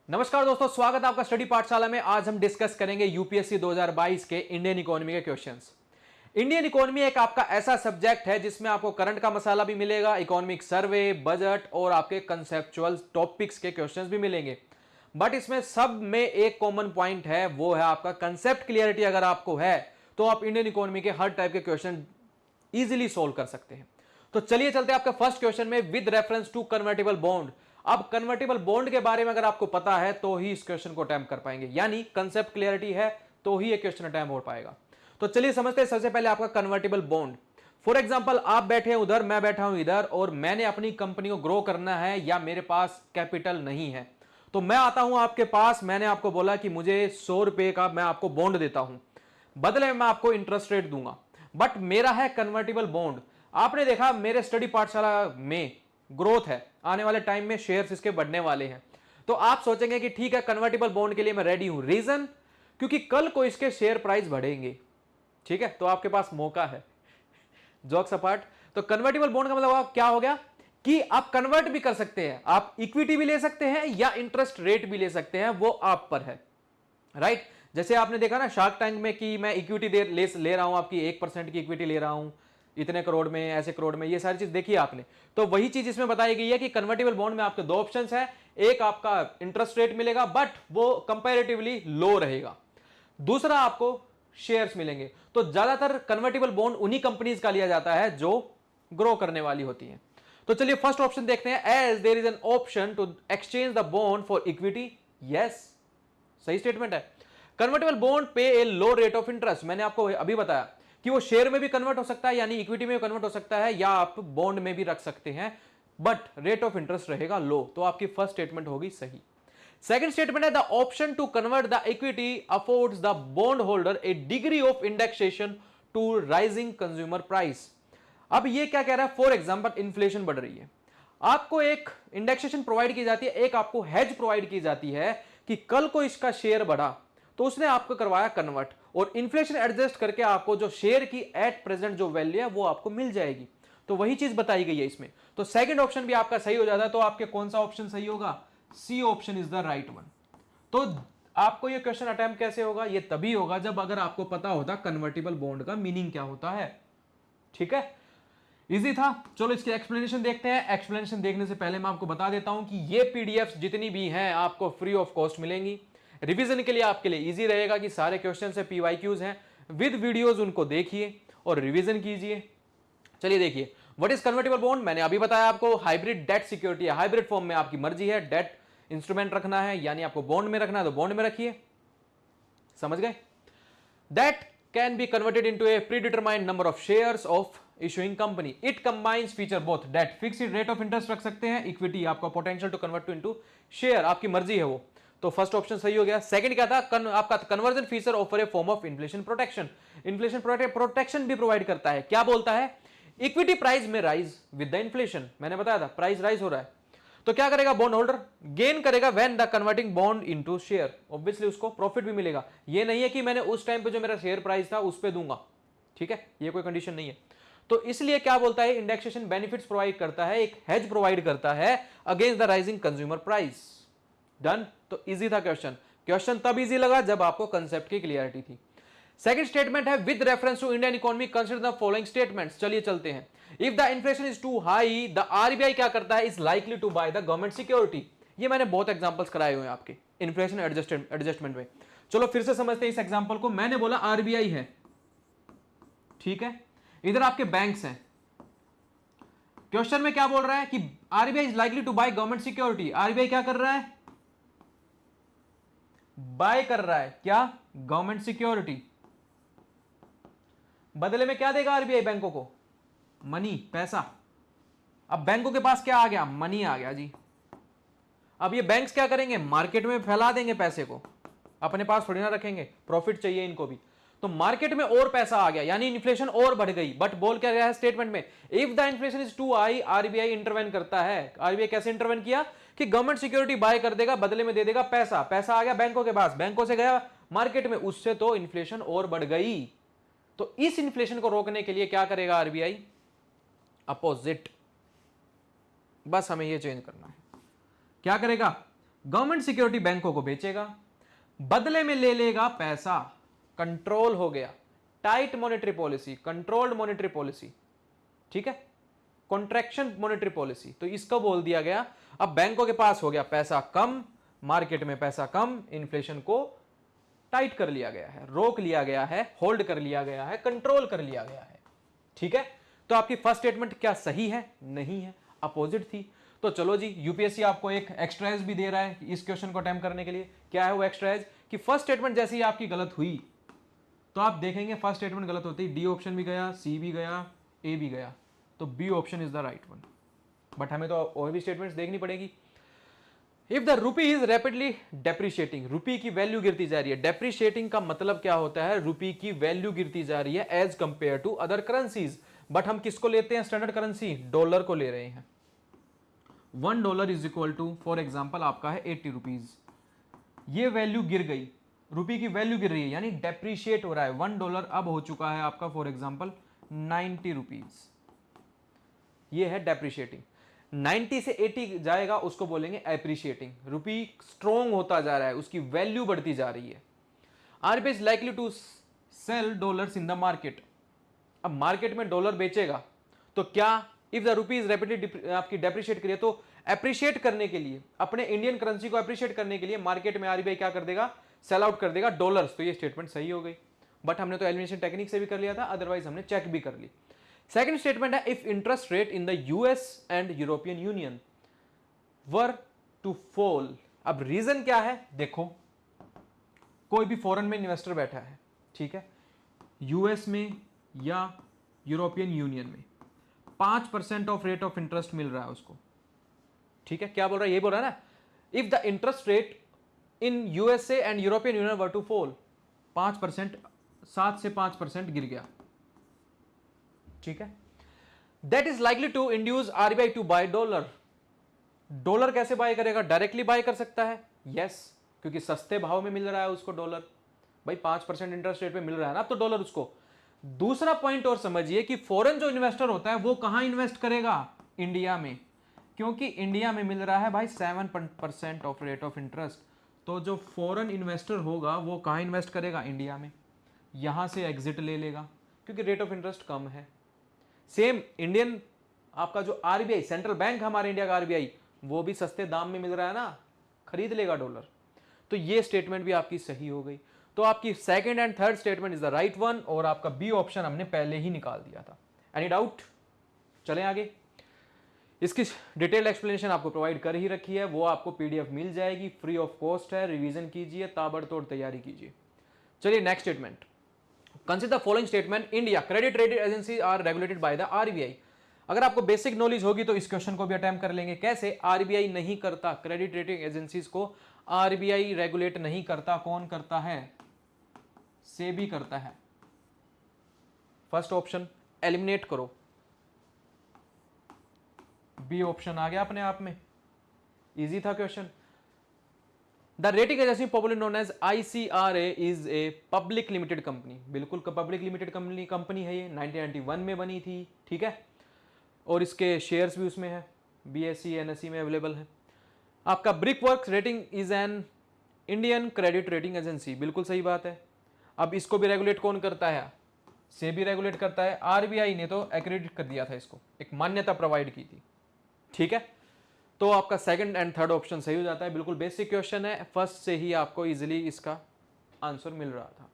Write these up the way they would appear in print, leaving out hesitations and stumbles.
नमस्कार दोस्तों, स्वागत है आपका स्टडी पाठशाला में। आज हम डिस्कस करेंगे यूपीएससी 2022 के इंडियन इकोनॉमी के क्वेश्चंस। इंडियन इकोनॉमी एक आपका ऐसा सब्जेक्ट है जिसमें आपको करंट का मसाला भी मिलेगा, इकोनॉमिक सर्वे, बजट और आपके कंसेप्चुअल टॉपिक्स के क्वेश्चंस भी मिलेंगे। बट इसमें सब में एक कॉमन पॉइंट है, वो है आपका कंसेप्ट क्लियरिटी। अगर आपको है तो आप इंडियन इकोनॉमी के हर टाइप के क्वेश्चन इजीली सोल्व कर सकते हैं। तो चलिए चलते हैं आपके फर्स्ट क्वेश्चन में, with reference to convertible bond. अब कन्वर्टेबल बॉन्ड के बारे में अगर आपको पता है तो ही इस क्वेश्चन को अटेम्प्ट कर पाएंगे, यानी कंसेप्ट क्लियरिटी है तो ही ये क्वेश्चन अटेम्प्ट हो पाएगा। तो चलिए समझते हैं सबसे पहले आपका कन्वर्टेबल बॉन्ड। फॉर एग्जांपल, आप बैठे हैं उधर, मैं बैठा हूं इधर, और मैंने अपनी कंपनी को ग्रो करना है या मेरे पास कैपिटल नहीं है, तो मैं आता हूं आपके पास। मैंने आपको बोला कि मुझे 100 रुपए का मैं आपको बॉन्ड देता हूं, बदले में मैं आपको इंटरेस्ट रेट दूंगा। बट मेरा है कन्वर्टेबल बॉन्ड। आपने देखा मेरे स्टडी पाठशाला में ग्रोथ है, आने वाले टाइम में शेयर्स इसके बढ़ने वाले हैं। तो आप सोचेंगे कि ठीक है, कन्वर्टेबल बॉन्ड के लिए मैं रेडी हूं। रीजन, क्योंकि कल को इसके शेयर प्राइस बढ़ेंगे। ठीक है, तो आपके पास मौका है। जॉक्स अपार्ट, तो कन्वर्टेबल बॉन्ड का मतलब क्या हो गया कि आप कन्वर्ट भी कर सकते हैं, आप इक्विटी भी ले सकते हैं या इंटरेस्ट रेट भी ले सकते हैं, वो आप पर है। राइट, जैसे आपने देखा ना शार्क टैंक में कि मैं इक्विटी ले रहा हूं, आपकी 1% की इक्विटी ले रहा हूं, इतने करोड़ में, ऐसे करोड़ में, ये सारी चीज देखी आपने। तो वही चीज इसमें बताई गई है कि कन्वर्टेबल बॉन्ड में आपके दो ऑप्शंस है। एक आपका इंटरेस्ट रेट मिलेगा बट वो कंपैरेटिवली लो रहेगा, दूसरा आपको शेयर्स मिलेंगे। तो ज्यादातर कन्वर्टेबल बॉन्ड उन्हीं कंपनीज का लिया जाता है जो ग्रो करने वाली होती है। तो चलिए फर्स्ट ऑप्शन देखते हैं, as there is an option to exchange the bond for equity. Yes, सही स्टेटमेंट है। Convertible bond pay a low rate of interest. मैंने आपको अभी बताया कि वो शेयर में भी कन्वर्ट हो सकता है, यानी इक्विटी में भी कन्वर्ट हो सकता है, या आप बॉन्ड में भी रख सकते हैं, बट रेट ऑफ इंटरेस्ट रहेगा लो। तो आपकी फर्स्ट स्टेटमेंट होगी सही। सेकंड स्टेटमेंट है, the option to convert the equity affords the bond holder a degree of indexation to rising consumer price. अब ये क्या कह रहा है, फॉर एग्जांपल इन्फ्लेशन बढ़ रही है, आपको एक इंडेक्सेशन प्रोवाइड की जाती है, एक आपको हेज प्रोवाइड की जाती है कि कल को इसका शेयर बढ़ा तो उसने आपको करवाया कन्वर्ट, और इन्फ्लेशन एडजस्ट करके आपको जो शेयर की एट प्रेजेंट जो वैल्यू है वो आपको मिल जाएगी। तो वही चीज बताई गई है इसमें। तो सेकंड ऑप्शन भी आपका सही हो जाता है। तो आपके कौन सा ऑप्शन सही होगा? C option is the right one. तो आपको ये क्वेश्चन अटेम्प्ट कैसे होगा? ये तभी होगा जब अगर आपको पता होता कन्वर्टेबल बॉन्ड का मीनिंग क्या होता है। ठीक है, इजी था। चलो इसकी एक्सप्लेनेशन देखते हैं। एक्सप्लेनेशन देखने से पहले मैं आपको बता देता हूं कि ये पीडीएफ जितनी भी हैं आपको फ्री ऑफ कॉस्ट मिलेंगी। रिवीजन के लिए आपके लिए इजी रहेगा कि सारे क्वेश्चन है पीवाईक्यूज हैं विद वीडियोस, उनको देखिए और रिवीजन कीजिए। चलिए देखिए, व्हाट इज कन्वर्टेबल बॉन्ड। मैंने अभी बताया आपको, हाइब्रिड डेट सिक्योरिटी है। हाइब्रिड फॉर्म में आपकी मर्जी है, डेट इंस्ट्रूमेंट रखना है यानी आपको बॉन्ड में रखना है तो बॉन्ड में रखिए। समझ गए? That can be converted into a predetermined number of shares of issuing company. It combines feature both debt, fixed rate of interest रख सकते हैं, इक्विटी आपका potential to convert to into share, आपकी मर्जी है वो। तो फर्स्ट ऑप्शन सही हो गया। सेकंड क्या था? आपका conversion feature offer A form of inflation protection. Inflation protection भी प्रोवाइड करता है। क्या बोलता है? इक्विटी प्राइस में राइज विद द इन्फ्लेशन। मैंने बताया था प्राइस राइज हो रहा है तो क्या करेगा बॉन्ड होल्डर? गेन करेगा when the converting bond into share. Obviously उसको प्रॉफिट भी मिलेगा। ये नहीं है कि मैंने उस टाइम पे जो मेरा शेयर प्राइस था उस पे दूंगा। ठीक है, ये कोई कंडीशन नहीं है। तो इसलिए क्या बोलता है? इंडेक्सेशन बेनिफिट्स प्रोवाइड करता है, एक हेज प्रोवाइड करता है against the rising consumer price. Done. तो इजी था क्वेश्चन। क्वेश्चन तब इजी लगा जब आपको कंसेप्ट की क्लियरिटी थी। सेकंड स्टेटमेंट है, with reference to Indian economy consider the following statements. चलिए चलते हैं। If the inflation is too high, the RBI क्या करता है? Is likely to buy the government security. ये मैंने बहुत एग्जांपल्स कराए हुए हैं आपके इन्फ्लेशन एडजस्टमेंट में। चलो फिर से समझते हैं इस एग्जांपल को। मैंने बोला आरबीआई है, ठीक है, इधर आपके बैंक्स हैं। क्वेश्चन में क्या बोल रहा है कि RBI is likely to buy government security. RBI क्या कर रहा है? बाय कर रहा है क्या? Government security. बदले में क्या देगा आरबीआई बैंकों को? मनी, पैसा। अब बैंकों के पास क्या आ गया? मनी आ गया जी। अब ये बैंक्स क्या करेंगे? मार्केट में फैला देंगे पैसे को, अपने पास थोड़ी ना रखेंगे, प्रॉफिट चाहिए इनको भी। तो मार्केट में और पैसा आ गया यानी इन्फ्लेशन और बढ़ गई। बट बोल क्या गया है स्टेटमेंट में? If the inflation is too high, RBI intervene करता है। आरबीआई कैसे इंटरवेन किया? कि गवर्नमेंट सिक्योरिटी बाय कर देगा, बदले में दे देगा पैसा। पैसा आ गया बैंकों के पास, बैंकों से गया मार्केट में, उससे तो इन्फ्लेशन और बढ़ गई। तो इस इन्फ्लेशन को रोकने के लिए क्या करेगा आरबीआई? अपोजिट। बस हमें यह चेंज करना है। क्या करेगा? गवर्नमेंट सिक्योरिटी बैंकों को बेचेगा, बदले में ले लेगा पैसा, कंट्रोल हो गया, tight monetary policy, controlled monetary policy, ठीक है, कॉन्ट्रैक्शन मॉनेटरी पॉलिसी। तो इसको बोल दिया गया अब बैंकों के पास हो गया पैसा कम, मार्केट में पैसा कम, इन्फ्लेशन को टाइट कर लिया गया है, रोक लिया गया है, होल्ड कर लिया गया है, कंट्रोल कर लिया गया है, ठीक है। तो आपकी फर्स्ट स्टेटमेंट क्या सही है? नहीं है, अपोजिट थी। तो चलो जी, यूपीएससी आपको एक एक्स्ट्रा एज भी दे रहा है इस क्वेश्चन को अटेम्प्ट करने के लिए। क्या है वो एक्स्ट्रा एज? कि फर्स्ट स्टेटमेंट जैसे ही आपकी गलत हुई तो आप देखेंगे फर्स्ट स्टेटमेंट गलत होती, डी ऑप्शन भी गया, सी भी गया, ए भी गया, तो B option is the right one. But हमें तो और भी स्टेटमेंट्स देखनी पड़ेगी। If the rupee is rapidly depreciating, rupee की वैल्यू गिरती जा रही है। डेप्रिशिएटिंग का मतलब क्या होता है? रूपी की वैल्यू गिरती जा रही है as compare to other currencies. But हम किसको लेते हैं स्टैंडर्ड करेंसी? डॉलर को ले रहे हैं। $1 is equal to, for example आपका है 80 रुपीज। ये वैल्यू गिर गई, रूपी की वैल्यू गिर रही है, यानी डेप्रिशिएट हो रहा है। $1 अब हो चुका है आपका फॉर एग्जाम्पल 90 रुपीज। ये है डेप्रिशिएटिंग। 90 से 80 जाएगा उसको बोलेंगे एप्रिशिएटिंग। रूपी स्ट्रॉन्ग होता जा रहा है, उसकी वैल्यू बढ़ती जा रही है। RBI is likely to sell dollars in the market. अब मार्केट में डॉलर बेचेगा तो क्या, if the rupee is rapidly आपकी डेप्रिशिएट करिए, तो एप्रिशिएट करने के लिए, अपने इंडियन करेंसी को एप्रिशिएट करने के लिए मार्केट में आरबीआई क्या कर देगा? सेल आउट कर देगा डॉलर्स। तो ये स्टेटमेंट सही हो गई। बट हमने तो एलिमिनेशन टेक्निक से भी कर लिया था, अदरवाइज हमने चेक भी कर ली। सेकंड स्टेटमेंट है, if interest rate in the US and European Union were to fall. अब रीजन क्या है? देखो, कोई भी फॉरेन में इन्वेस्टर बैठा है, ठीक है, यूएस में या यूरोपियन यूनियन में 5% ऑफ रेट ऑफ इंटरेस्ट मिल रहा है उसको, ठीक है। क्या बोल रहा है? ये बोल रहा है ना, if the interest rate in USA and European Union were to fall, 5%, 7 से 5% गिर गया, ठीक है। That is likely to induce RBI to buy dollar. Dollar कैसे बाय करेगा? डायरेक्टली बाय कर सकता है, यस, क्योंकि सस्ते भाव में मिल रहा है उसको डॉलर। भाई 5% इंटरेस्ट रेट पे मिल रहा है ना, अब तो डॉलर उसको। दूसरा पॉइंट और समझिए कि फॉरेन जो इन्वेस्टर होता है वो कहां इन्वेस्ट करेगा? इंडिया में, क्योंकि इंडिया में मिल रहा है भाई 7% ऑफ रेट ऑफ इंटरेस्ट। तो जो फॉरेन इन्वेस्टर होगा वो कहां इन्वेस्ट करेगा? इंडिया में। यहां से एग्जिट ले लेगा क्योंकि रेट ऑफ इंटरेस्ट कम है। सेम इंडियन आपका जो आरबीआई, सेंट्रल बैंक हमारे इंडिया का आरबीआई, वो भी सस्ते दाम में मिल रहा है ना, खरीद लेगा डॉलर। तो ये स्टेटमेंट भी आपकी सही हो गई। तो आपकी second and third statement is the right one, और आपका बी ऑप्शन हमने पहले ही निकाल दिया था। Any doubt? चलें आगे। इसकी डिटेल एक्सप्लेनेशन आपको प्रोवाइड कर ही रखी है, वो आपको पीडीएफ मिल जाएगी, फ्री ऑफ कॉस्ट है। रिवीजन कीजिए, ताबड़तोड़ तैयारी कीजिए। चलिए next statement. Consider the following statement, India credit rating agency are regulated by the RBI. अगर आपको बेसिक नॉलेज होगी तो इस क्वेश्चन को भी अटेम्प्ट कर लेंगे। कैसे? आरबीआई नहीं करता, क्रेडिट रेटिंग एजेंसीज को आरबीआई रेगुलेट नहीं करता। कौन करता है? सेबी करता है। फर्स्ट ऑप्शन एलिमिनेट करो, बी ऑप्शन आ गया अपने आप में। इजी था question. The rating agency popularly known as ICRA is a public limited company. बिल्कुल पब्लिक लिमिटेड कंपनी है ये, 1991 में बनी थी, ठीक है, और इसके शेयर्स भी उसमें है, बीएसई एनएसई में अवेलेबल है। आपका brick works rating is an Indian credit rating agency. बिल्कुल सही बात है। अब इसको भी रेगुलेट कौन करता है? सेबी रेगुलेट करता है। आरबीआई ने तो एक्रेडिट कर दिया था, इसको एक मान्यता प्रोवाइड की थी, ठीक है। तो आपका सेकंड एंड थर्ड ऑप्शन सही हो जाता है। बिल्कुल बेसिक क्वेश्चन है, फर्स्ट से ही आपको इजीली इसका आंसर मिल रहा था।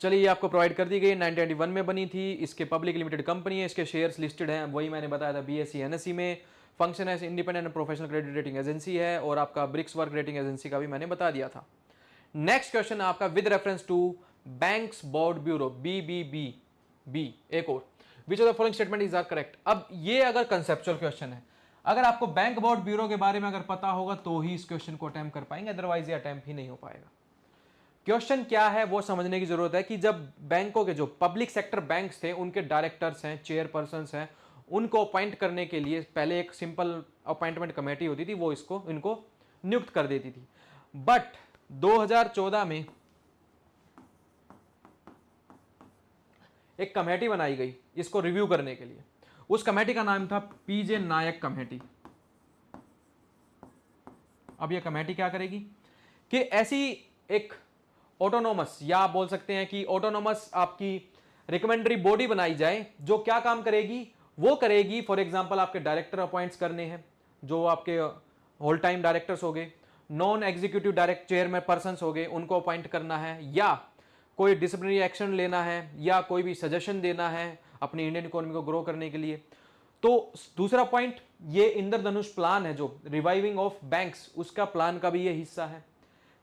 चलिए, ये आपको प्रोवाइड कर दी गई, 1991 में बनी थी, इसके पब्लिक लिमिटेड कंपनी है, इसके शेयर्स लिस्टेड हैं, वही मैंने बताया था बीएसई एनएसई में। फंक्शन है independent and professional credit rating agency है, और आपका ब्रिक्स वर्क रेटिंग एजेंसी का भी मैंने बता दिया था। नेक्स्ट क्वेश्चन आपका with reference to banks board bureau, B, एक और, which of the following statement is are correct. अब ये अगर कंसेप्चुअल क्वेश्चन है, अगर आपको बैंक बोर्ड ब्यूरो के बारे में अगर पता होगा तो ही इस क्वेश्चन को अटेम्प्ट कर पाएंगे, अदरवाइज ये अटेम्प्ट ही नहीं हो पाएगा। क्वेश्चन क्या है वो समझने की जरूरत है कि जब बैंकों के जो पब्लिक सेक्टर बैंक्स थे उनके डायरेक्टर्स हैं, चेयरपर्सन्स हैं, उनको अपॉइंट करने के लिए पहले एक सिंपल अपॉइंटमेंट कमेटी होती थी, वो इनको नियुक्त कर देती थी। बट 2014 में एक कमेटी बनाई गई इसको रिव्यू करने के लिए। उस कमेटी का नाम था पीजे नायक कमेटी। अब ये कमेटी क्या करेगी कि ऐसी एक ऑटोनोमस, या आप बोल सकते हैं कि ऑटोनोमस आपकी रिकमेंडरी बॉडी बनाई जाए जो क्या काम करेगी, वो करेगी फॉर एग्जांपल आपके डायरेक्टर अपॉइंट्स करने हैं जो आपके होल टाइम डायरेक्टर्स हो गए, non executive direct chairman persons हो गए उनको अपॉइंट करना है, या कोई डिसिप्लिनरी एक्शन लेना है, या कोई भी सजेशन देना है अपनी इंडियन इकोनॉमी को ग्रो करने के लिए। तो दूसरा पॉइंट, ये इंद्रधनुष प्लान है जो रिवाइविंग ऑफ बैंक्स, उसका प्लान का भी ये हिस्सा है।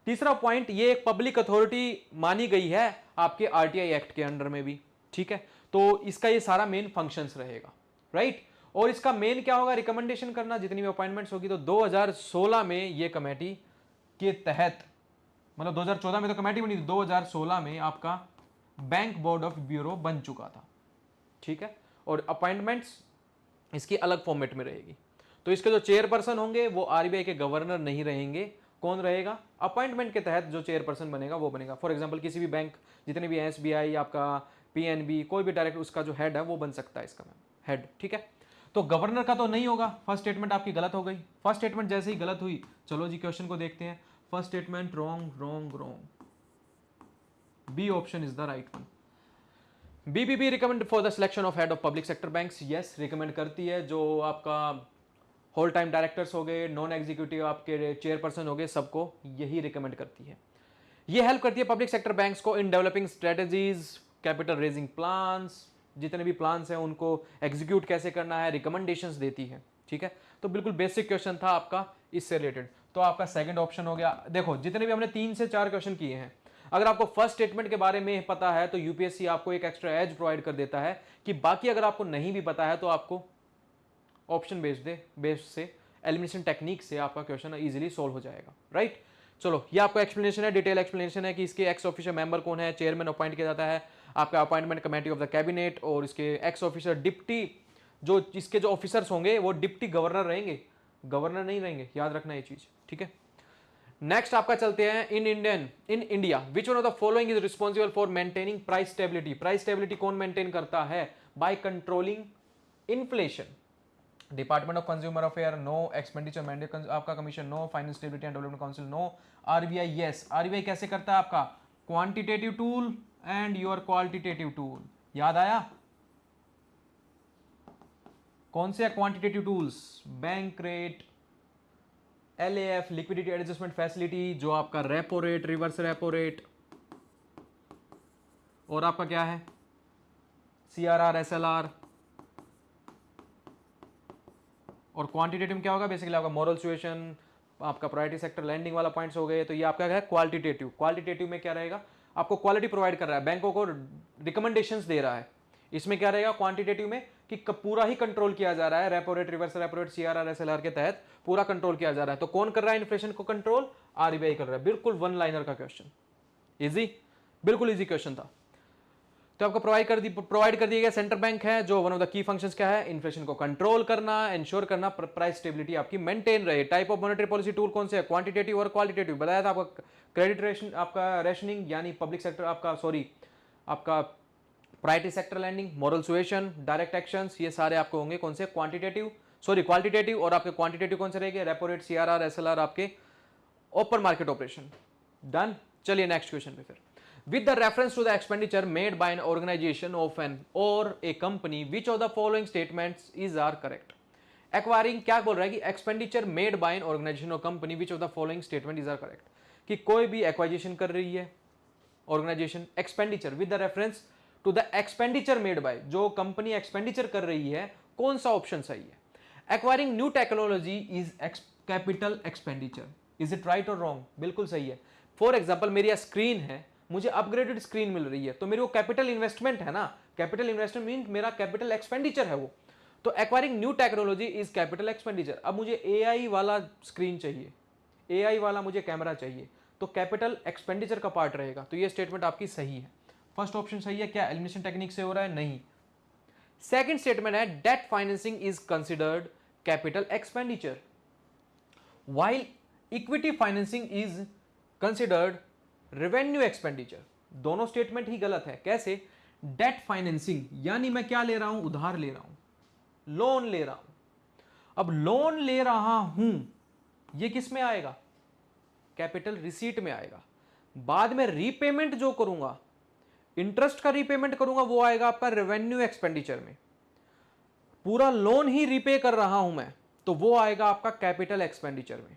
तीसरा पॉइंट, ये एक पब्लिक अथॉरिटी मानी गई है आपके आरटीआई एक्ट के अंडर में भी, ठीक है। तो इसका ये सारा मेन फंक्शंस रहेगा, राइट। और इसका मेन क्या होगा, रिकमेंडेशन करना, जितनी भी अपॉइंटमेंट्स होगी। तो 2016 में ये कमेटी के तहत, मतलब 2014 में तो कमेटी बनी थी, 2016 में आपका बैंक बोर्ड ऑफ ब्यूरो बन चुका था, ठीक है। और अपॉइंटमेंट्स इसकी अलग फॉर्मेट में रहेगी। तो इसके जो चेयरपर्सन होंगे वो आरबीआई के गवर्नर नहीं रहेंगे, कौन रहेगा, अपॉइंटमेंट के तहत जो चेयरपर्सन बनेगा वो बनेगा। फॉर एग्जांपल किसी भी बैंक, जितने भी एसबीआई, आपका पीएनबी, कोई भी डायरेक्ट उसका जो हेड है वो बन सकता है इसका हेड, ठीक है। तो गवर्नर का तो नहीं होगा। फर्स्ट स्टेटमेंट आपकी गलत हो गई। फर्स्ट स्टेटमेंट जैसे ही गलत हुई, चलो जी क्वेश्चन को देखते हैं। First statement wrong wrong wrong, B option is the right one. BBB recommend for the selection of head of public sector banks, yes recommend करती है। जो आपका होल टाइम डायरेक्टर्स हो गए, नॉन एग्जीक्यूटिव आपके चेयरपर्सन हो गए, सबको यही रिकमेंड करती है। ये हेल्प करती है पब्लिक सेक्टर बैंक्स को in developing strategies, capital raising plans, जितने भी प्लान्स हैं उनको एग्जीक्यूट कैसे करना है, रिकमेंडेशंस देती है, ठीक है। तो बिल्कुल बेसिक क्वेश्चन था आपका इससे रिलेटेड। तो आपका सेकंड ऑप्शन हो गया। देखो जितने भी हमने 3 से 4 क्वेश्चन किए हैं, अगर आपको फर्स्ट स्टेटमेंट के बारे में पता है तो यूपीएससी आपको एक एक्स्ट्रा एज प्रोवाइड कर देता है कि बाकी अगर आपको नहीं भी पता है तो आपको ऑप्शन बेस से एलिमिनेशन टेक्निक से आपका क्वेश्चन इजीली सॉल्व हो जाएगा, राइट। चलो ये आपका एक्सप्लेनेशन है, डिटेल एक्सप्लेनेशन है कि इसके एक्स ऑफिसर मेंबर कौन है, चेयरमैन अपॉइंट किया जाता है, आपका appointment committee of the cabinet, और इसके एक्स ऑफिसर डिप्टी, जो इसके जो ऑफिसर्स होंगे वो डिप्टी गवर्नर रहेंगे, गवर्नर नहीं रहेंगे, याद रखना ये चीज, ठीक है। नेक्स्ट आपका चलते हैं in India which one of the following is responsible for maintaining price stability. Price stability कौन मेंटेन करता है, by controlling inflation. Department of consumer affair no, expenditure mandate आपका commission no, finance stability and development council no, RBI yes. RBI कैसे करता है, आपका quantitative tool and your qualitative tool, याद आया कौन से quantitative tools, bank rate, LAF liquidity adjustment facility, जो आपका repo rate, reverse repo rate, और आपका क्या है सीआरआर, एसएलआर, और क्वांटिटेटिव क्या होगा, बेसिकली आपका मॉरल सिचुएशन, आपका प्रायोरिटी सेक्टर लैंडिंग वाला पॉइंट्स हो गए। तो ये आपका है क्वालिटेटिव। क्वालिटेटिव में क्या रहेगा, आपको क्वालिटी प्रोवाइड कर रहा है, बैंकों को रिकमेंडेशंस दे रहा है। इसमें क्या रहेगा क्वांटिटेटिव में कि पूरा ही कंट्रोल किया जा रहा है, repo rate, reverse repo rate, CRR, SLR के तहत पूरा कंट्रोल किया जा रहा है। तो कौन कर रहा है इन्फ्लेशन को कंट्रोल, आरबीआई कर रहा है। बिल्कुल वन लाइनर का क्वेश्चन, इजी, बिल्कुल इजी क्वेश्चन था। तो आपको प्रोवाइड कर दिया गया सेंट्रल बैंक है जो one of the key functions क्या है, इन्फ्लेशन को कंट्रोल करना, इंश्योर करना प्राइस स्टेबिलिटी आपकी मेंटेन रहे। Type of monetary policy tool कौन से है, क्वांटिटेटिव और क्वालिटेटिव। बताया था आपका क्रेडिट रेशन, आपका रेशनिंग यानी पब्लिक सेक्टर आपका priority sector lending, moral suasion, direct actions, ये सारे आपको होंगे कौन से क्वांटिटेटिव। और आपके क्वांटिटेटिव कौन से रहेंगे, रेपो रेट, सीआरआर, एसएलआर, आपके ओपन मार्केट ऑपरेशन। डन। चलिए नेक्स्ट क्वेश्चन पे फिर। With the reference to the expenditure made by an organization of an or a company, which of the following statements are correct? Acquiring क्या बोल रहा है कि expenditure made by an organization or company, which of the following statements are correct? कि कोई भी acquisition कर रही है organization, expenditure with the reference to the expenditure made by, जो company expenditure कर रही है, कौन सा ऑप्शन सही है? Acquiring new technology is capital expenditure. Is it right or wrong? बिल्कुल सही है। फॉर एग्जाम्पल मेरी स्क्रीन है, मुझे अपग्रेडेड स्क्रीन मिल रही है, तो मेरी वो कैपिटल इन्वेस्टमेंट है ना, कैपिटल इन्वेस्टमेंट मीन मेरा कैपिटल एक्सपेंडिचर है वो। तो acquiring new technology is capital expenditure. अब मुझे एआई वाला स्क्रीन चाहिए, एआई वाला मुझे कैमरा चाहिए, तो कैपिटल एक्सपेंडिचर का पार्ट रहेगा। तो ये स्टेटमेंट आपकी सही है, फर्स्ट ऑप्शन सही है। क्या एलिमिनेशन टेक्निक से हो रहा है, नहीं। सेकेंड स्टेटमेंट है debt financing is considered capital expenditure while equity financing is considered revenue expenditure. दोनों स्टेटमेंट ही गलत है। कैसे, डेट फाइनेंसिंग यानी मैं क्या ले रहा हूं, उधार ले रहा हूं, लोन ले रहा हूं। अब लोन ले रहा हूं ये किस में आएगा, कैपिटल रिसीट में आएगा। बाद में रीपेमेंट जो करूंगा, इंटरेस्ट का रीपेमेंट करूंगा, वो आएगा आपका रेवेन्यू एक्सपेंडिचर में। पूरा लोन ही रीपे कर रहा हूं मैं, तो वो आएगा आपका कैपिटल एक्सपेंडिचर में।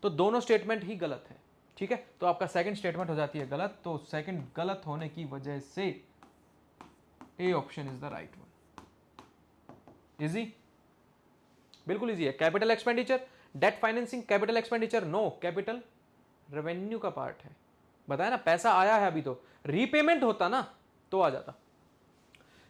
तो दोनों स्टेटमेंट ही गलत है, ठीक है। तो आपका सेकंड स्टेटमेंट हो जाती है गलत। तो सेकंड गलत होने की वजह से A option is the right one. Easy, बिल्कुल इजी है। Capital expenditure, debt financing, capital expenditure no, capital revenue का पार्ट है। बताया ना, पैसा आया है, अभी तो रीपेमेंट होता ना तो आ जाता।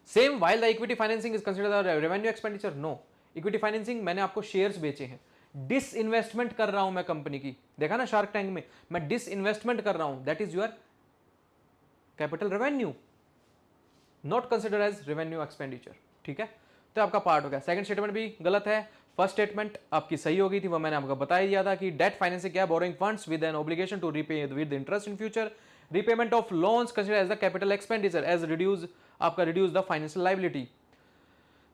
Same while the equity financing is considered revenue expenditure, no. Equity financing मैंने आपको शेयर्स बेचे हैं, डिस इन्वेस्टमेंट कर रहा हूं मैं कंपनी की। देखा ना शार्क टैंक में, मैं डिस इन्वेस्टमेंट कर रहा हूं, that is your capital revenue, not consider as revenue expenditure, ठीक है। तो आपका पार्ट हो गया। सेकंड स्टेटमेंट भी गलत है। फर्स्ट स्टेटमेंट आपकी सही हो गई थी, वो मैंने आपको बता ही दिया था कि डेट फाइनेंसिंग क्या है, borrowing funds with an obligation to repay with interest in future. Repayment of loans consider as the capital expenditure as reduce, आपका reduce the financial liability.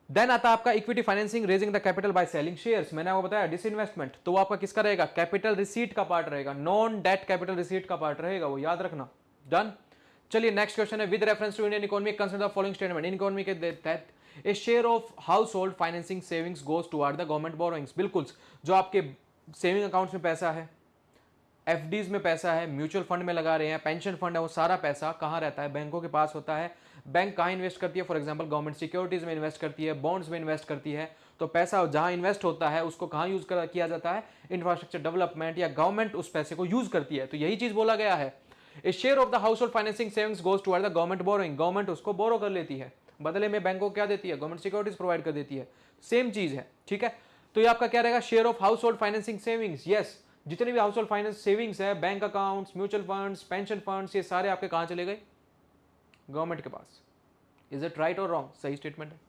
Then आता है आपका equity financing, raising the capital by selling shares. मैंने आपको बताया disinvestment, तो वो आपका किसका रहेगा, कैपिटल रिसीट का पार्ट रहेगा, नॉन डेट कैपिटल रिसीट का पार्ट रहेगा, वो याद रखना। डन। चलिए नेक्स्ट क्वेश्चन है, with reference to Indian economy consider the following statement. इन इकोनॉमी के तहत a share of household financing savings goes toward the government borrowings. बिल्कुल, जो आपके सेविंग अकाउंट्स में पैसा है, एफडीज में पैसा है, म्यूचुअल फंड में लगा रहे हैं, पेंशन फंड है, वो सारा पैसा कहाँ रहता है, बैंकों के पास होता है। बैंक कहाँ इन्वेस्ट करती है, फॉर एग्जांपल गवर्नमेंट सिक्योरिटीज में इन्वेस्ट करती है, बॉन्ड्स में इन्वेस्ट करती है। तो पैसा जहाँ इन्वेस्ट होता है उसको कहाँ यूज किया जाता है, इंफ्रास्ट्रक्चर डेवलपमेंट, या गवर्नमेंट उस पैसे को यूज करती है। तो यही चीज बोला गया है, a share of the household financing savings goes toward the government borrowing. Government उसको बोरो कर लेती है, बदले में बैंक को क्या देती है, गवर्नमेंट सिक्योरिटीज प्रोवाइड कर देती है। सेम चीज है, ठीक है। तो ये आपका क्या रहेगा, share of household financing savings. Yes, जितने भी हाउस होल्ड फाइनेंस सेविंग्स है, bank accounts, mutual funds, pension funds, ये सारे आपके कहां चले गए, गवर्नमेंट के पास। इज इट राइट और रॉन्ग, सही स्टेटमेंट है।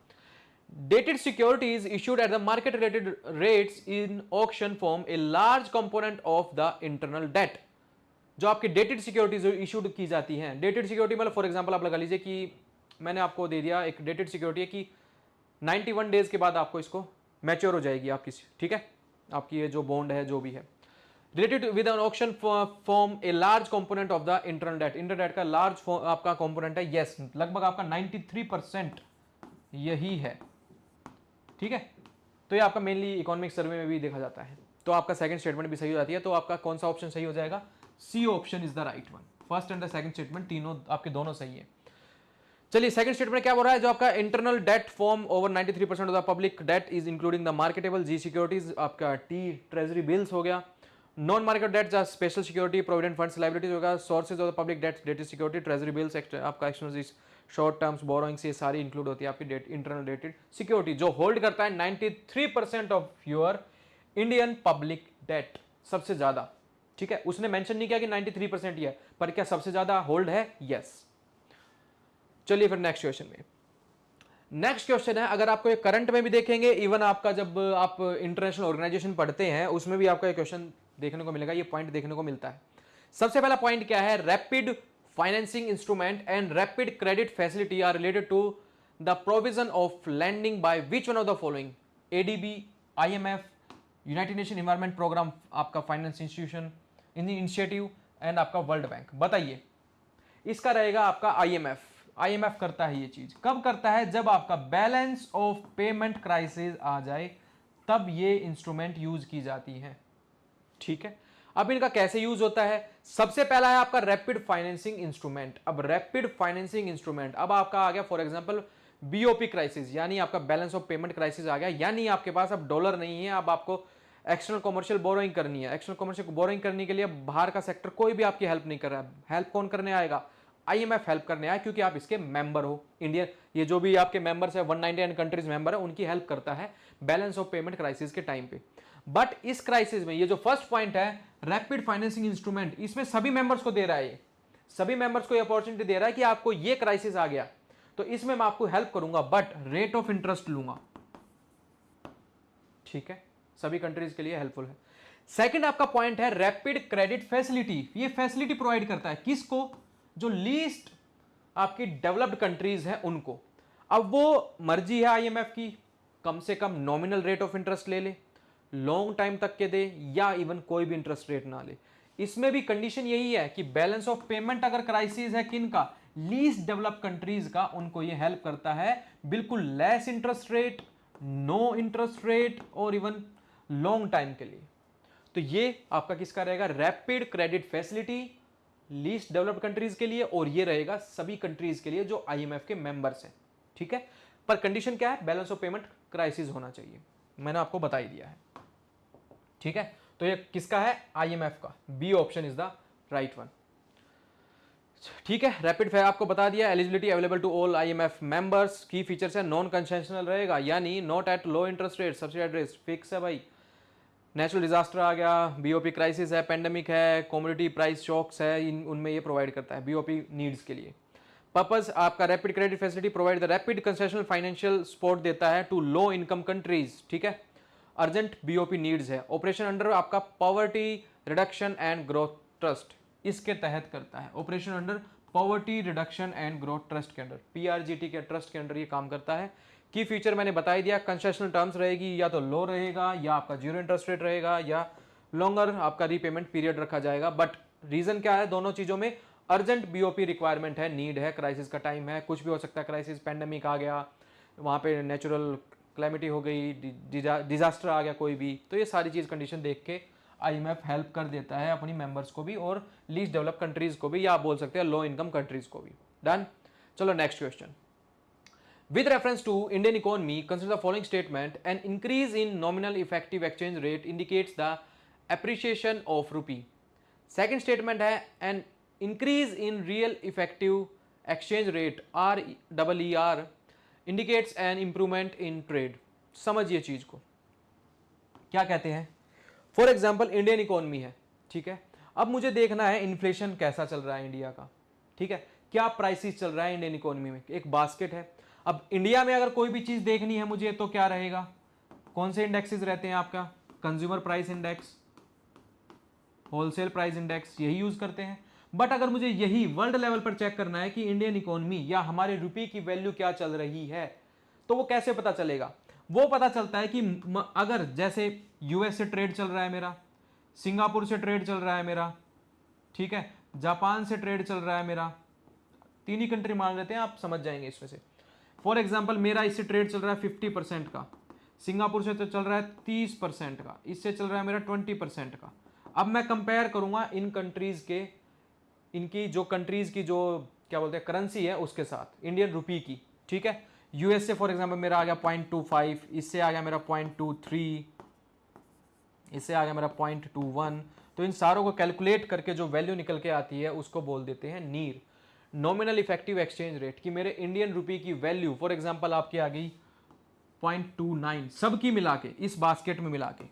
Dated securities issued at the market related rates in auction form a large component of the internal debt. जो आपकी डेटेड सिक्योरिटीज इश्यूड की जाती हैं, डेटेड सिक्योरिटी मतलब फॉर एग्जांपल आप लगा लीजिए कि मैंने आपको दे दिया एक डेटेड सिक्योरिटी है कि 91 डेज के बाद आपको इसको मैच्योर हो जाएगी आपकी, ठीक है, आपकी ये जो बॉन्ड है जो भी है। Related with an auction form a large component of the internal debt. Internal debt का लार्ज आपका कंपोनेंट है, यस, लगभग आपका 93% यही है, ठीक है। तो ये आपका मेनली इकोनॉमिक सर्वे में भी देखा जाता है। तो आपका सेकंड स्टेटमेंट भी सही हो जाती है। तो आपका कौन सा ऑप्शन सही हो जाएगा, C option is the right one. First and the second statement तीनों आपके दोनों सही है। चलिए सेकंड स्टेटमेंट क्या बोल रहा है, जो आपका internal debt form over 93% of the public debt is including the marketable, G securities, आपका टी ट्रेजरी बिल्स हो गया। Non market debts are special security, provident funds, liabilities होगा। Sources of the public debts, dated security, treasury bills, आपका external short terms borrowings, ये सारी include होती है आपकी डेट इंटरनल डेटेड सिक्योरिटी, जो होल्ड करता है 93% of your Indian public debt, सबसे ज्यादा, ठीक है। उसने मेंशन नहीं किया कि 93% ही है, पर क्या सबसे ज्यादा होल्ड है, यस। चलिए फिर नेक्स्ट क्वेश्चन में। नेक्स्ट क्वेश्चन है, अगर आपको ये करंट में भी देखेंगे, इवन आपका जब आप इंटरनेशनल ऑर्गेनाइजेशन पढ़ते हैं उसमें भी आपको ये क्वेश्चन देखने को मिलेगा, ये पॉइंट देखने को मिलता है। सबसे पहला पॉइंट क्या है, rapid financing instrument and rapid credit facility are related to the provision of landing by which one of the following, ADB, IMF, United Nation environment program, आपका finance institution in initiative and आपका world bank. बताइए, इसका रहेगा आपका IMF. IMF करता है ये चीज, कब करता है, जब आपका बैलेंस ऑफ पेमेंट क्राइसिस आ जाए तब ये इंस्ट्रूमेंट यूज की जाती है, ठीक है। अब इनका कैसे यूज होता है, सबसे पहला है आपका रैपिड फाइनेंसिंग इंस्ट्रूमेंट। अब रैपिड फाइनेंसिंग इंस्ट्रूमेंट, अब आपका आ गया फॉर एग्जांपल बीओपी क्राइसिस, यानी आपका बैलेंस ऑफ पेमेंट क्राइसिस आ गया, यानी आपके पास अब डॉलर नहीं है, अब आपको एक्सटर्नल कमर्शियल बोरोइंग करनी है। एक्सटर्नल कमर्शियल बोरोइंग करने के लिए बाहर का सेक्टर कोई भी आपकी हेल्प नहीं कर रहा है, हेल्प कौन करने आएगा, आईएमएफ हेल्प करने आया, क्योंकि आप इसके मेंबर हो। इंडियन, ये जो भी आपके मेंबर्स है 199 कंट्रीज मेंबर है, उनकी हेल्प करता है बैलेंस ऑफ पेमेंट क्राइसिस के टाइम पे। बट इस क्राइसिस में ये जो फर्स्ट पॉइंट है रैपिड फाइनेंसिंग इंस्ट्रूमेंट, इसमें सभी मेंबर्स को दे रहा है, ये सभी मेंबर्स को अपॉर्चुनिटी दे रहा है कि आपको ये क्राइसिस आ गया तो इसमें मैं आपको हेल्प करूंगा, बट रेट ऑफ इंटरेस्ट लूंगा, ठीक है, सभी कंट्रीज के लिए हेल्पफुल है। सेकंड आपका पॉइंट है रैपिड क्रेडिट फैसिलिटी। ये फैसिलिटी प्रोवाइड करता है किसको, जो लीस्ट आपकी डेवलप्ड कंट्रीज है उनको। अब वो मर्जी है आईएमएफ की, कम से कम नॉमिनल रेट ऑफ इंटरेस्ट ले ले, लॉन्ग टाइम तक के दे, या इवन कोई भी इंटरेस्ट रेट ना ले। इसमें भी कंडीशन यही है कि बैलेंस ऑफ पेमेंट अगर क्राइसिस है किन का, लीस्ट डेवलप कंट्रीज का, उनको ये हेल्प करता है बिल्कुल less interest rate, no interest rate और इवन लॉन्ग टाइम के लिए। तो ये आपका किसका रहेगा, rapid credit facility least developed countries के लिए, और ये रहेगा सभी कंट्रीज के लिए जो आईएमएफ के मेंबर्स हैं। ठीक है, पर कंडीशन क्या है, बैलेंस ऑफ पेमेंट क्राइसिस होना चाहिए, मैंने आपको बता ही दिया है। ठीक है, तो ये किसका है, आईएमएफ का, B option is the right one. ठीक है, रैपिड फायर आपको बता दिया, eligibility available to all IMF members, key features है नॉन कंसेशनल रहेगा, यानी not at low interest rate, subsidised rate fix है भाई, नेचुरल डिजास्टर आ गया, बीओपी क्राइसिस है, पेंडेमिक है, कमोडिटी प्राइस शॉक्स है, उनमें ये प्रोवाइड करता है बीओपी नीड्स के लिए। पर्पस आपका rapid credit facility provide the rapid concessional financial support देता है टू लो इनकम कंट्रीज। ठीक है, अर्जेंट बीओपी नीड्स है, ऑपरेशन अंडर आपका poverty reduction and growth trust, इसके तहत करता है, operation under poverty reduction and growth trust के अंडर, पीआरजीटी के ट्रस्ट के अंडर ये काम करता है। की फीचर मैंने बता ही दिया, कंसेशनल टर्म्स रहेगी, या तो लो रहेगा, या आपका जीरो इंटरेस्ट रेट रहेगा, या लॉन्गर आपका रीपेमेंट पीरियड रखा जाएगा। बट रीजन क्या है, दोनों चीजों में अर्जेंट बीओपी रिक्वायरमेंट है, नीड है, क्राइसिस का टाइम है, कुछ भी हो सकता है, क्राइसिस पेंडेमिक आ गया, वहाँ पे नेचुरल क्लैमिटी हो गई, डिजास्टर आ गया कोई भी, तो ये सारी चीज़ कंडीशन देख के आईएमएफ हेल्प कर देता है अपनी मेंबर्स को भी और लीस्ट डेवलप कंट्रीज को भी, या आप बोल सकते हैं लो इनकम कंट्रीज को भी। डन, चलो next question. With reference to Indian economy, consider the following statement: an increase in nominal effective exchange rate indicates the appreciation of rupee. Second statement है an increase in real effective exchange rate REER indicates an improvement in trade. समझिए चीज को, क्या कहते हैं। For example Indian economy है, ठीक है, अब मुझे देखना है इन्फ्लेशन कैसा चल रहा है इंडिया का, ठीक है, क्या प्राइसेस चल रहा है इंडियन इकोनॉमी में, एक बास्केट है। अब इंडिया में अगर कोई भी चीज देखनी है मुझे तो क्या रहेगा, कौन से इंडेक्सेस रहते हैं आपका, consumer price index, wholesale price index, यही यूज करते हैं। बट अगर मुझे यही वर्ल्ड लेवल पर चेक करना है कि इंडियन इकोनॉमी या हमारे रुपये की वैल्यू क्या चल रही है, तो वो कैसे पता चलेगा, वो पता चलता है कि अगर जैसे यूएस से ट्रेड चल रहा है मेरा, सिंगापुर से ट्रेड चल रहा है मेरा, ठीक है, जापान से ट्रेड चल रहा है मेरा, तीन ही कंट्री मान लेते हैं, आप समझ जाएंगे इसमें से। फॉर एग्जाम्पल मेरा इससे ट्रेड चल रहा है 50% का, सिंगापुर से तो चल रहा है 30% का, इससे चल रहा है मेरा 20% का। अब मैं कंपेयर करूंगा इन कंट्रीज के, इनकी जो कंट्रीज की जो क्या बोलते हैं करेंसी है उसके साथ, इंडियन रुपी की, ठीक है। यूएस से फॉर एग्जाम्पल मेरा आ गया 0.25, इससे आ गया मेरा 0.23, इससे आ गया मेरा 0.21। तो इन सारों को कैलकुलेट करके जो वैल्यू निकल के आती है उसको बोल देते हैं नीर, नॉमिनल इफेक्टिव एक्सचेंज रेट, कि मेरे इंडियन रुपी की वैल्यू फॉर एग्जांपल आपकी आ गई 0.29, सबकी मिला के इस बास्केट में मिला के,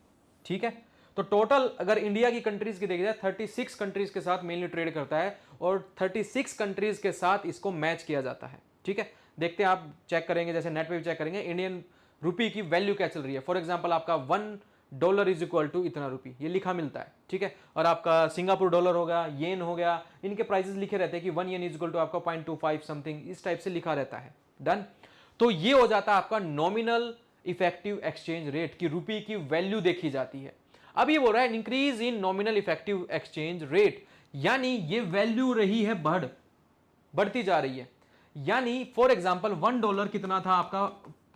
ठीक है। तो टोटल अगर इंडिया की कंट्रीज की देखी जाए 36 कंट्रीज के साथ मेनली ट्रेड करता है और 36 कंट्रीज के साथ इसको मैच किया जाता है, ठीक है। देखते हैं, आप चेक करेंगे, जैसे नेट पे भी चेक करेंगे इंडियन रुपी की वैल्यू क्या चल रही है। फॉर एग्जांपल आपका $1 इज इक्वल टू इतना रुपी, ये लिखा मिलता है, ठीक है। और आपका सिंगापुर डॉलर हो गया, येन हो गया, इनके प्राइसेस लिखे रहते हैं कि 1 येन इज इक्वल टू आपका 0.25 समथिंग, इस टाइप से लिखा रहता है। डन, तो ये हो जाता है आपका नॉमिनल इफेक्टिव एक्सचेंज रेट, की रुपी की वैल्यू देखी जाती है। अब ये बोल रहा है इंक्रीज इन नॉमिनल इफेक्टिव एक्सचेंज रेट, यानी ये वैल्यू रही है बढ़ती जा रही है। यानी फॉर एग्जांपल $1 कितना था आपका,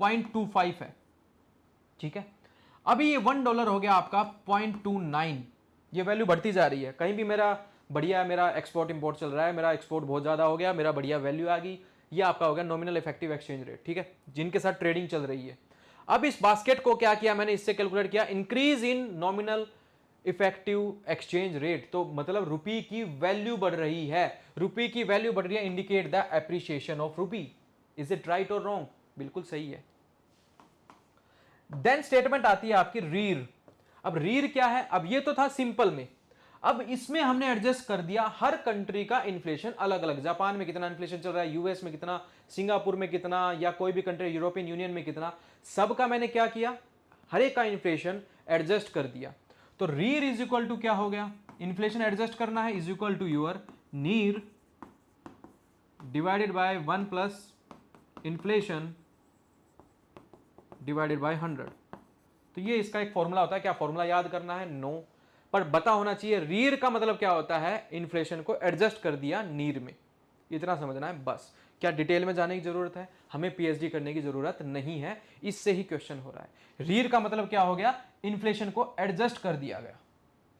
0.25 है, ठीक है। अभी ये $1 हो गया आपका 0.29, ये वैल्यू बढ़ती जा रही है। कहीं भी मेरा बढ़िया, मेरा एक्सपोर्ट इंपोर्ट चल रहा है, मेरा एक्सपोर्ट बहुत ज्यादा हो गया, मेरा बढ़िया वैल्यू आ गई, ये आपका हो गया नॉमिनल इफेक्टिव एक्सचेंज रेट, ठीक है, जिनके साथ ट्रेडिंग चल रही है। अब इस बास्केट को क्या किया मैंने, इससे कैलकुलेट किया increase in nominal effective exchange rate, तो मतलब रुपी की वैल्यू बढ़ रही है, रुपी की वैल्यू बढ़ रही है, indicate the appreciation of rupee. Is it right और रॉन्ग, बिल्कुल सही है। देन स्टेटमेंट आती है आपकी रीर। अब रीर क्या है, अब ये तो था सिंपल में, अब इसमें हमने एडजस्ट कर दिया हर कंट्री का इन्फ्लेशन अलग अलग, जापान में कितना इन्फ्लेशन चल रहा है, यूएस में कितना, सिंगापुर में कितना, या कोई भी कंट्री यूरोपियन यूनियन में कितना, सबका मैंने क्या किया, हर एक का इन्फ्लेशन एडजस्ट कर दिया। तो रीर इज इक्वल टू क्या हो गया, इन्फ्लेशन एडजस्ट करना है, इज इक्वल टू योर नीर divided by 1 plus inflation divided by 100। तो ये इसका एक फॉर्मूला होता है, क्या फॉर्मूला याद करना है, नो। पर पता होना चाहिए रीर का मतलब क्या होता है, इन्फ्लेशन को एडजस्ट कर दिया नीर में, इतना समझना है बस। क्या डिटेल में जाने की जरूरत है, हमें पीएचडी करने की जरूरत नहीं है, इससे ही क्वेश्चन हो रहा है। रीर का मतलब क्या हो गया, इन्फ्लेशन को एडजस्ट कर दिया गया,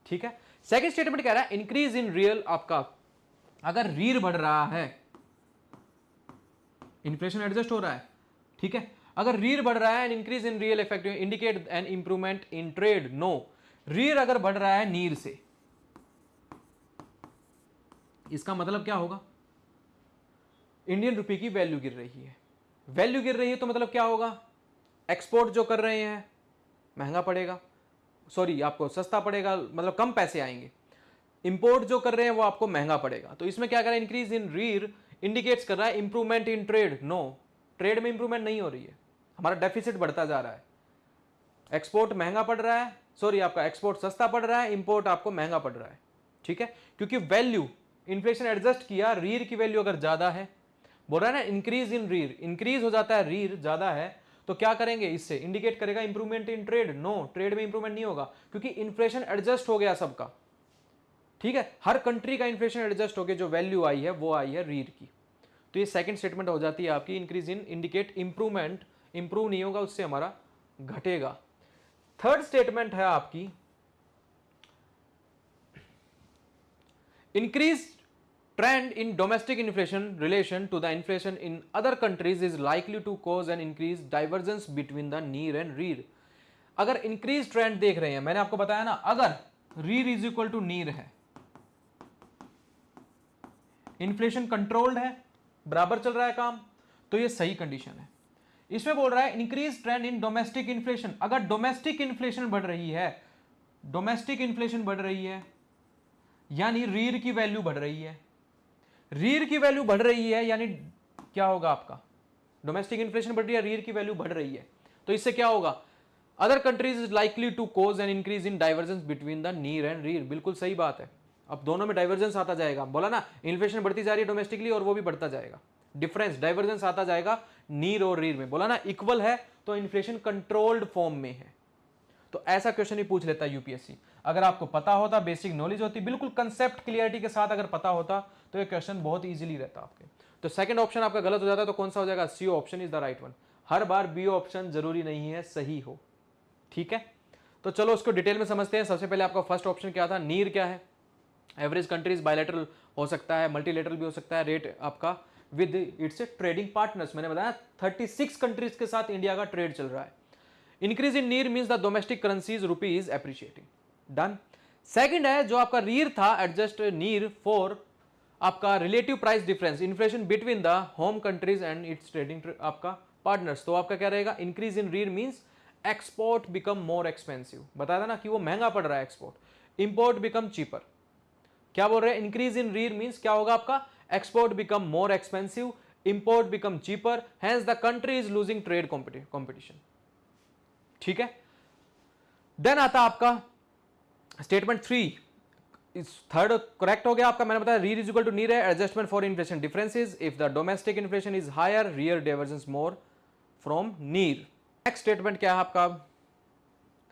ठीक है। सेकंड स्टेटमेंट कह रहा है इंक्रीज इन रियल, आपका अगर रीर बढ़ रहा है, इन्फ्लेशन एडजस्ट हो रहा है, ठीक है, अगर रीर बढ़ रहा है, increase in real effective indicate an improvement in trade, no, REER अगर बढ़ रहा है नीर से, इसका मतलब क्या होगा, इंडियन रुपये की वैल्यू गिर रही है, वैल्यू गिर रही है तो मतलब क्या होगा, एक्सपोर्ट जो कर रहे हैं महंगा पड़ेगा, सॉरी आपको सस्ता पड़ेगा, मतलब कम पैसे आएंगे, इंपोर्ट जो कर रहे हैं वो आपको महंगा पड़ेगा। तो इसमें क्या कर रहा है, इंक्रीज इन रीर इंडिकेट्स कर रहा है improvement in trade, no, trade में इंप्रूवमेंट नहीं हो रही है, हमारा डेफिसिट बढ़ता जा रहा है, एक्सपोर्ट महंगा पड़ रहा है, सॉरी आपका एक्सपोर्ट सस्ता पड़ रहा है, इंपोर्ट आपको महंगा पड़ रहा है, ठीक है, क्योंकि वैल्यू इन्फ्लेशन एडजस्ट किया, रीर की वैल्यू अगर ज्यादा है, बोल रहा है ना इंक्रीज इन रीर, इंक्रीज हो जाता है, रीर ज्यादा है तो क्या करेंगे, इससे इंडिकेट करेगा improvement in trade, no, trade में इंप्रूवमेंट नहीं होगा क्योंकि इन्फ्लेशन एडजस्ट हो गया सबका, ठीक है, हर कंट्री का इन्फ्लेशन एडजस्ट हो गया, जो वैल्यू आई है वो आई है रीर की। तो ये सेकंड स्टेटमेंट हो जाती है आपकी, increase in indicate improvement, improve नहीं होगा उससे हमारा घटेगा। थर्ड स्टेटमेंट है आपकी increase trend in domestic inflation relation to the inflation in other countries is likely to cause an increased divergence between the near and rear। अगर increase trend देख रहे हैं, मैंने आपको बताया ना, अगर रीर इज इक्वल टू नीर है, इन्फ्लेशन कंट्रोल्ड है, बराबर चल रहा है काम, तो ये सही कंडीशन है। इसमें बोल रहा है increase trend in domestic inflation, अगर डोमेस्टिक इन्फ्लेशन बढ़ रही है, डोमेस्टिक इन्फ्लेशन बढ़ रही है यानी रीर की वैल्यू बढ़ रही है, रीर की वैल्यू बढ़ रही है यानी क्या होगा आपका, डोमेस्टिक इन्फ्लेशन बढ़ रही है, रीर की वैल्यू बढ़ रही है, तो इससे क्या होगा, other countries is likely to cause an increase in divergence between the NEER and REER, बिल्कुल सही बात है, अब दोनों में डाइवर्जेंस आता जाएगा, बोला ना इन्फ्लेशन बढ़ती जा रही है डोमेस्टिकली और वो भी बढ़ता जाएगा, डिफरेंस डाइवर्जेंस आता जाएगा नीर और रीर में, बोला ना इक्वल है तो इन्फ्लेशन कंट्रोल्ड फॉर्म में है। तो ऐसा क्वेश्चन ही पूछ लेता है यूपीएससी, अगर आपको पता होता, बेसिक नॉलेज होती, बिल्कुल कंसेप्ट क्लियरिटी के साथ अगर पता होता तो ये क्वेश्चन बहुत इजीली रहता आपके। तो सेकंड ऑप्शन आपका गलत हो जाता है, तो कौन सा हो जाएगा, C option is the right one. हर बार बी ऑप्शन जरूरी नहीं है सही हो, ठीक है। तो चलो उसको डिटेल में समझते हैं। सबसे पहले आपका फर्स्ट ऑप्शन क्या था, नीर क्या है, एवरेज कंट्रीज, बायलैटरल हो सकता है, मल्टीलेटरल भी हो सकता है, रेट आपका विद इट्स ट्रेडिंग पार्टनर्स, मैंने बताया 36 कंट्रीज के साथ इंडिया का ट्रेड चल रहा है। Increase in NEER means the domestic currencies rupee is appreciating, done. Second है जो आपका रीर था, एडजस्ट नीर फॉर आपका relative price difference, inflation between the home countries and its trading आपका पार्टनर्स, तो आपका क्या रहेगा, increase in REER means export become more expensive, बताया था ना कि वो महंगा पड़ रहा है एक्सपोर्ट, इंपोर्ट बिकम चीपर, क्या बोल रहे हैं, इंक्रीज इन रीर मींस क्या होगा आपका, export become more expensive, import become cheaper, hence the country is losing trade competition, ठीक है। देन आता आपका स्टेटमेंट 3, इस थर्ड करेक्ट हो गया आपका, मैंने बताया रीर इज इक्वल टू नीर है, adjustment for inflation differences, if the domestic inflation is higher REER divergence more from NEER. Next statement क्या है आपका,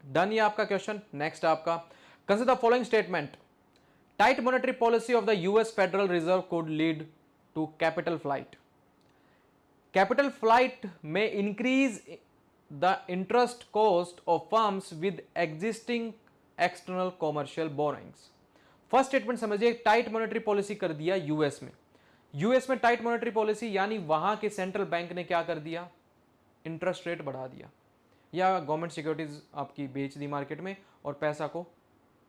डन ये आपका क्वेश्चन। नेक्स्ट आपका consider the following statement, tight monetary policy of the US federal reserve could lead to capital flight, capital flight में increase the interest cost of firms with existing external commercial borrowings. First statement समझिए, tight monetary policy कर दिया US में, US में tight monetary policy यानी वहां के central bank ने क्या कर दिया, इंटरेस्ट रेट बढ़ा दिया या गवर्नमेंट सिक्योरिटीज आपकी बेच दी मार्केट में और पैसा को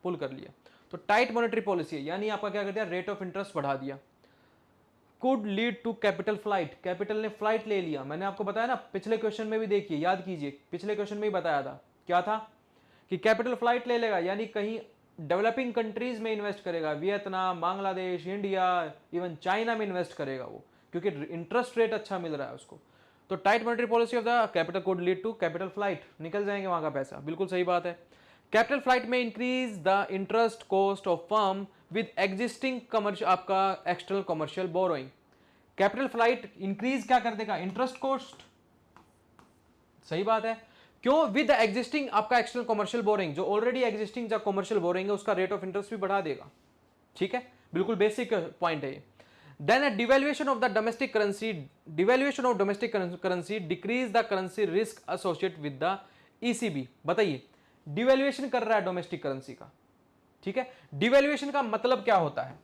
पुल कर लिया, तो टाइट मॉनेटरी पॉलिसी यानी आपका क्या कर दिया, रेट ऑफ इंटरेस्ट बढ़ा दिया, could lead to capital flight, capital ने फ्लाइट ले लिया, मैंने आपको बताया ना पिछले क्वेश्चन में भी, देखिए याद कीजिए पिछले क्वेश्चन में ही बताया था, क्या था कि कैपिटल फ्लाइट ले लेगा यानी कहीं डेवलपिंग कंट्रीज में इन्वेस्ट करेगा, Vietnam, Bangladesh, India, even China में इन्वेस्ट करेगा वो, क्योंकि इंटरेस्ट रेट अच्छा मिल रहा है उसको। तो tight monetary policy of the capital could lead to capital flight, निकल जाएंगे वहां का पैसा, बिल्कुल सही बात है। कैपिटल फ्लाइट में increase the interest cost of firm with existing commercial आपका external commercial borrowing, capital flight increase क्या कर देगा, इंटरेस्ट कॉस्ट, सही बात है। क्यों? विद एग्जिस्टिंग आपका एक्सटर्नल कमर्शियल बोरिंग, जो ऑलरेडी एग्जिस्टिंग जो कमर्शियल बोरिंग है उसका रेट ऑफ इंटरेस्ट भी बढ़ा देगा। ठीक है, बिल्कुल बेसिक पॉइंट है ये। Then devaluation of the domestic currency, devaluation of domestic currency decrease the currency risk associate with the ECB. बताइए, डिवेल्युएशन कर रहा है डोमेस्टिक करेंसी का, ठीक है। डिवेल्युएशन का मतलब क्या होता है?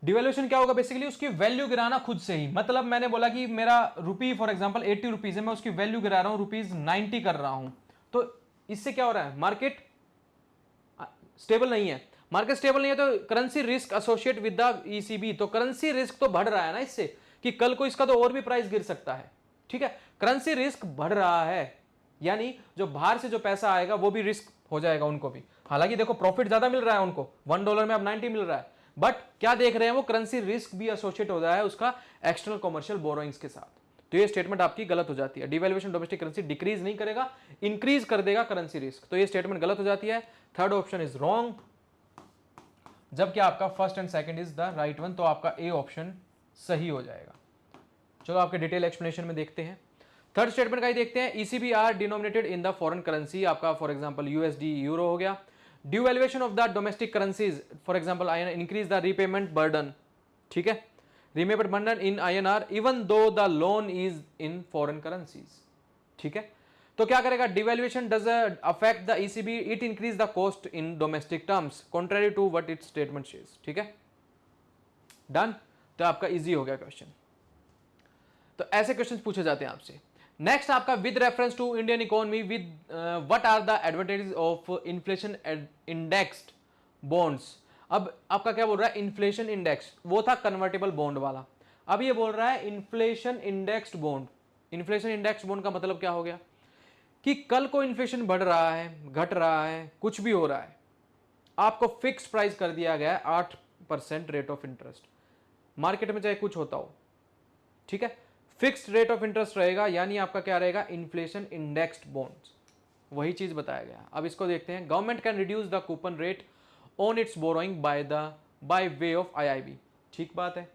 डिवेल्युएशन क्या होगा? बेसिकली उसकी वैल्यू गिराना खुद से ही। मतलब मैंने बोला कि मेरा रुपी फॉर एग्जांपल 80 रुपीज है, मैं उसकी वैल्यू गिरा रहा हूं, रुपीज 90 कर रहा हूं, तो इससे क्या हो रहा है? मार्केट स्टेबल नहीं है। मार्केट स्टेबल नहीं है तो currency risk associate with the ECB, तो करेंसी रिस्क तो बढ़ रहा है ना इससे, कि कल को इसका तो और भी प्राइस गिर सकता है। ठीक है, करेंसी रिस्क बढ़ रहा है, यानी जो बाहर से जो पैसा आएगा वो भी रिस्क हो जाएगा उनको भी। हालांकि देखो प्रॉफिट ज्यादा मिल रहा है उनको, $1 में अब 90 मिल रहा है, बट क्या देख रहे हैं वो? करेंसी रिस्क भी एसोसिएट हो रहा है उसका एक्सटर्नल कमर्शियल बोरोइंग्स के साथ। तो ये स्टेटमेंट आपकी गलत हो जाती है। डिवैल्यूएशन डोमेस्टिक करेंसी डिक्रीज नहीं करेगा, इंक्रीज कर देगा करेंसी रिस्क, तो ये स्टेटमेंट गलत हो जाती है। थर्ड ऑप्शन इज रॉन्ग, जबकि आपका first and second is the right one, तो आपका ए ऑप्शन सही हो जाएगा। चलो आपके डिटेल एक्सप्लेनेशन में देखते हैं। थर्ड स्टेटमेंट का ही देखते हैं। ECB are denominated in the foreign currency, आपका फॉर एग्जांपल यूएसडी यूरो हो गया। Devaluation of the domestic currencies for example INR increase the repayment burden, ठीक है, repayment burden in INR even though the loan is in foreign currencies, ठीक है। तो क्या करेगा? Devaluation does affect the ECB, it increase the cost in domestic terms contrary to what it statement says, ठीक है, done. तो आपका easy हो गया क्वेश्चन। तो ऐसे क्वेश्चन पूछे जाते हैं आपसे। नेक्स्ट आपका with reference to Indian economy, with what are the advantages of inflation indexed bonds. अब आपका क्या बोल रहा है? इन्फ्लेशन इंडेक्स, वो था कन्वर्टेबल बॉन्ड वाला, अब ये बोल रहा है inflation indexed bond. Inflation index bond का मतलब क्या हो गया? कि कल को इन्फ्लेशन बढ़ रहा है, घट रहा है, कुछ भी हो रहा है, आपको फिक्स प्राइस कर दिया गया है 8% रेट ऑफ इंटरेस्ट, मार्केट में चाहे कुछ होता हो, ठीक है, फिक्स्ड रेट ऑफ इंटरेस्ट रहेगा, यानी आपका क्या रहेगा? इन्फ्लेशन इंडेक्स्ड बॉन्ड्स, वही चीज बताया गया। अब इसको देखते हैं। Government can reduce the coupon rate on its borrowing by way of IIB, ठीक बात है।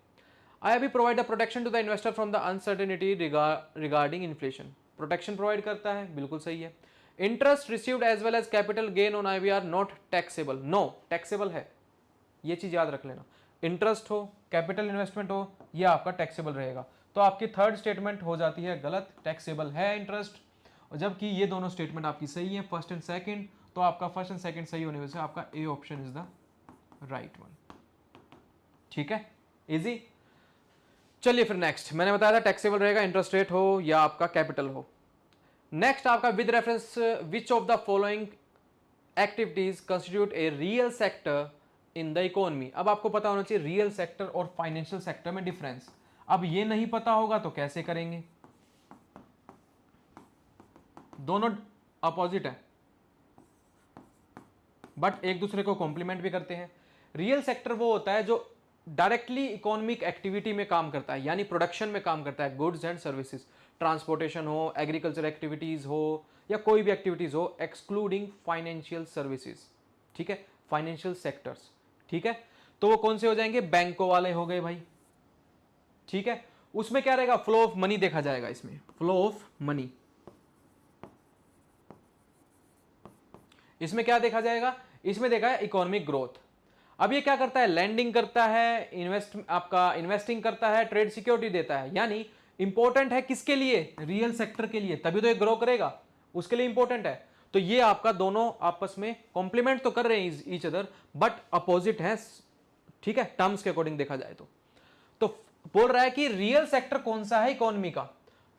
IIB provide the protection to the investor from the uncertainty regarding inflation, protection provide करता है, बिल्कुल सही है। Interest received as well as capital gain on IIB are not taxable, no taxable है, ये चीज याद रख लेना। इंटरेस्ट हो, कैपिटल इन्वेस्टमेंट हो, ये आपका टैक्सेबल रहेगा। तो आपकी थर्ड स्टेटमेंट हो जाती है गलत, टैक्सेबल है इंटरेस्ट, और जबकि ये दोनों स्टेटमेंट आपकी सही है, फर्स्ट एंड सेकंड, तो आपका फर्स्ट एंड सेकंड सही होने से आपका ए option is the right one, ठीक है, इजी। चलिए फिर नेक्स्ट, मैंने बताया था टैक्सेबल रहेगा, इंटरेस्ट रेट हो या आपका कैपिटल हो। नेक्स्ट आपका with reference which of the following activities constitute a real sector in the economy. अब आपको पता होना चाहिए रियल सेक्टर और फाइनेंशियल सेक्टर में डिफरेंस। अब ये नहीं पता होगा तो कैसे करेंगे? दोनों अपोजिट है बट एक दूसरे को कॉम्प्लीमेंट भी करते हैं। रियल सेक्टर वो होता है जो डायरेक्टली इकोनॉमिक एक्टिविटी में काम करता है, यानी प्रोडक्शन में काम करता है, गुड्स एंड सर्विसेज, ट्रांसपोर्टेशन हो, एग्रीकल्चर एक्टिविटीज हो या कोई भी एक्टिविटीज हो, एक्सक्लूडिंग फाइनेंशियल सर्विसेज, ठीक है, फाइनेंशियल सेक्टर्स, ठीक है। तो वो कौन से हो जाएंगे? बैंकों वाले हो गए भाई, ठीक है। उसमें क्या रहेगा? फ्लो ऑफ मनी देखा जाएगा, इसमें फ्लो ऑफ मनी, इसमें क्या देखा जाएगा? इसमें देखा है इकोनॉमिक ग्रोथ। अब ये क्या करता है? लैंडिंग करता है, आपका इन्वेस्टिंग करता है, ट्रेड सिक्योरिटी देता है, यानी इंपॉर्टेंट है किसके लिए? रियल सेक्टर के लिए, तभी तो ये ग्रो करेगा, उसके लिए इंपॉर्टेंट है। तो ये आपका दोनों आपस में कॉम्प्लीमेंट तो कर रहे हैं ईच अदर, बट अपोजिट है, ठीक है, टर्म्स के अकॉर्डिंग देखा जाए तो बोल रहा है कि रियल सेक्टर कौन सा है इकोनॉमी का?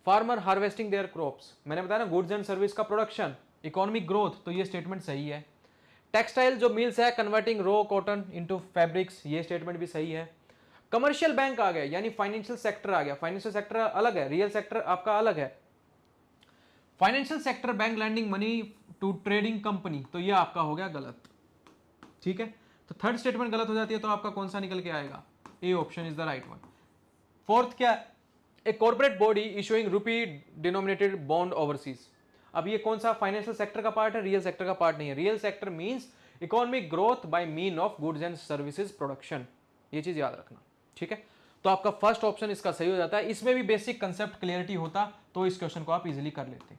फार्मर हार्वेस्टिंग देयर क्रॉप्स, मैंने बताया ना, गुड्स एंड सर्विस का प्रोडक्शन, इकोनॉमिक ग्रोथ, तो ये स्टेटमेंट सही है। टेक्सटाइल जो मिल्स है, converting raw cotton into fabrics, ये स्टेटमेंट भी सही है। कमर्शियल बैंक आ गया, यानी फाइनेंशियल सेक्टर आ गया, फाइनेंशियल सेक्टर अलग है, रियल सेक्टर आपका अलग है। Financial sector bank lending money to trading company, तो ये आपका हो गया गलत, ठीक है। तो थर्ड स्टेटमेंट गलत हो जाती है, तो आपका कौन सा निकल के आएगा? ए option is the right one. Fourth क्या? A corporate body issuing rupee denominated bond overseas. अब ये कौन सा फाइनेंशियल सेक्टर का पार्ट है? रियल सेक्टर का पार्ट नहीं है। Real sector means economic growth by mean of goods and services production, ये चीज याद रखना, ठीक है। तो आपका फर्स्ट ऑप्शन इसका सही हो जाता है। इसमें भी बेसिक कंसेप्ट क्लियरिटी होता तो इस क्वेश्चन को आप इजीली कर लेते।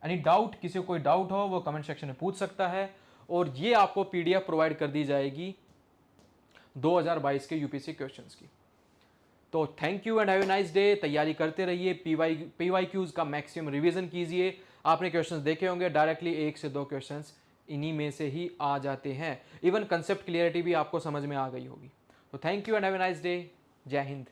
एनी डाउट, किसी को कोई डाउट हो वो कमेंट सेक्शन में पूछ सकता है, और ये आपको पीडीएफ प्रोवाइड कर दी जाएगी 2022 के यूपीएससी क्वेश्चंस की। तो thank you and have a nice day. तैयारी करते रहिए, पीवाई क्यूज का मैक्सिमम रिवीजन कीजिए। आपने क्वेश्चंस देखे होंगे, डायरेक्टली 1 से 2 क्वेश्चंस इन्हीं में से ही आ जाते हैं। इवन कंसेप्ट क्लियरिटी भी आपको समझ में आ गई होगी। तो thank you and have a nice day. जय हिंद।